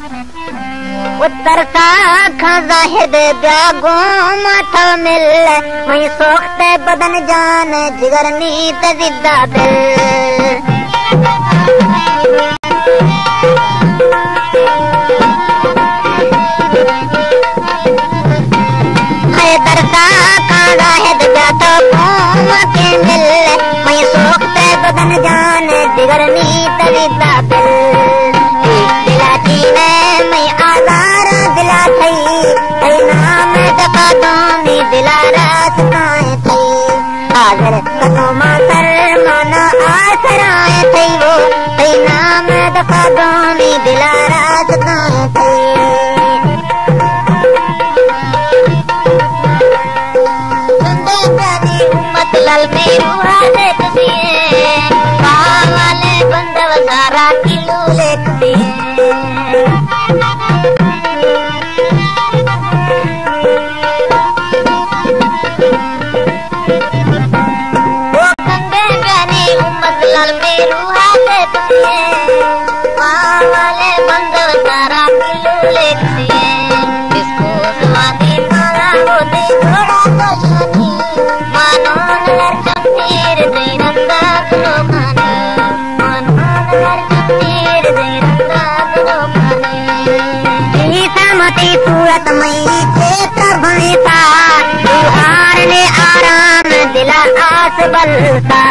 उत्तर सा ज़ाहिद ब्यागो माथा मिल वही सोखते बदन जान जिगर नीत जिद्दा दिल हैदर सा ज़ाहिद ब्यागो माथे मिल वही सोखते बदन जान जिगर नीत जिद्दा दिल सूरत मई क्षेत्र भणिता तुहार ने आराम दिला आस बलता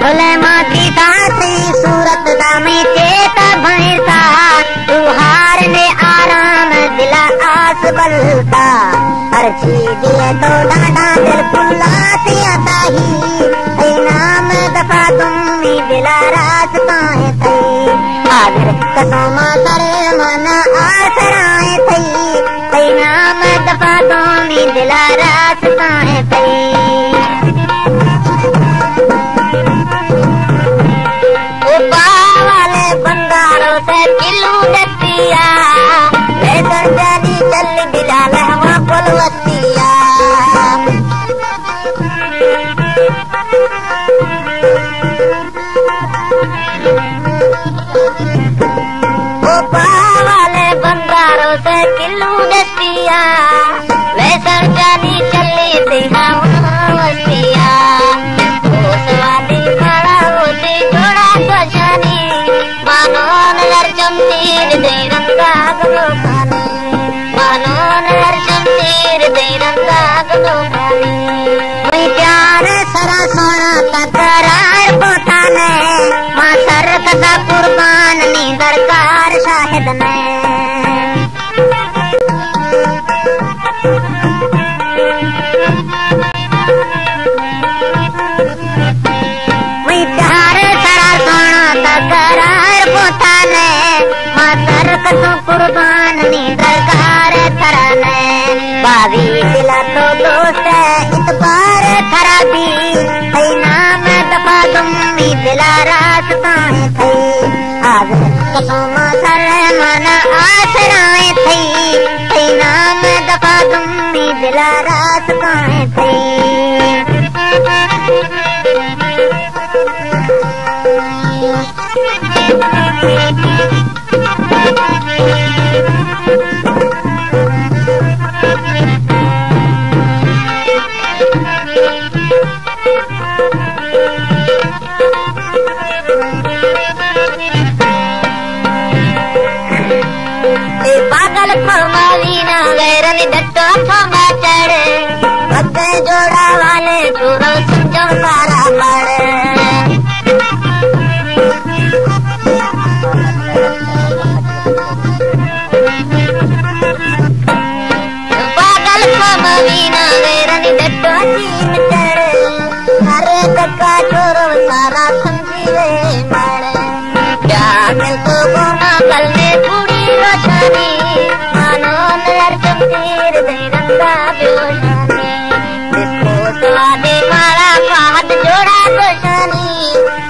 भले माती दासी सूरत दामी क्षेत्र भणिता तुहार ने आराम दिला आस बलता हर चीज तो डांडा दिल फुल्लाती आता ही दिला रास्ताएं थई आदर कसम करे मन आसराएं थई नाम दफा दोनी दिला रास्ताएं थई वाले बंगारों से किलू दतिया ले दर्जानी चल दिला लहवा पुलवतिया वाले बंगारों से किलू दतिया ले सरजानी चली थी हवसिया वाली खड़ा होती जोड़ा गजानी मानो नजर जमतीर दे रंगा गलो खाने मानो नजर जमतीर दे रंगा गलो खाने वही प्यार सरा सोना तकरार पोता ने मां सर कदा कुर्बान नी दरकार शाहिद ने वही प्यार सरा सोना तकरार पोता ने मां सर कदा कुर्बान नी दरकार थरा ने बावी दिला तो दोस्त इतबार खराबी थई नाम दफा तुमी दिला रास्ताएं थई आज कसम सर मन आसराएं थई नाम दफा तुमी दिला रास्ताएं थई पागल फमावीना गैरन डट्टो फमा चढ़े बच्चे जोड़ा वाले जोड़ो समझो सारा पड़े पागल फमावीना गैरन डट्टो चीन चढ़े हरे कक्का जोड़ो सारा समझिए पड़े क्या मिल तो गोना कल में पूरी रोशनी मानो नजर जमतीर दे रंगा बेहोशानी जिसको स्वादे मारा फाहद जोड़ा रोशनी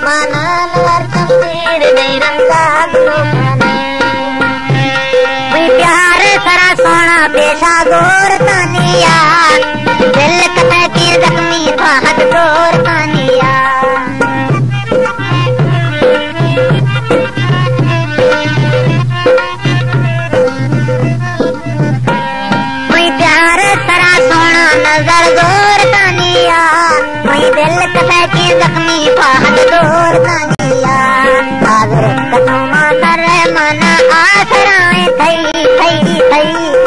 मानो नजर जमतीर दे रंगा बेहोशानी प्यार सरा सोना पेशा गोर तानिया दिल कते की जख्मी था नजर जोर तानिया वही दिल कसे की जख्मी फाहद दूर तानिया हाजिर कसमा कर मन आसराए थई थई थई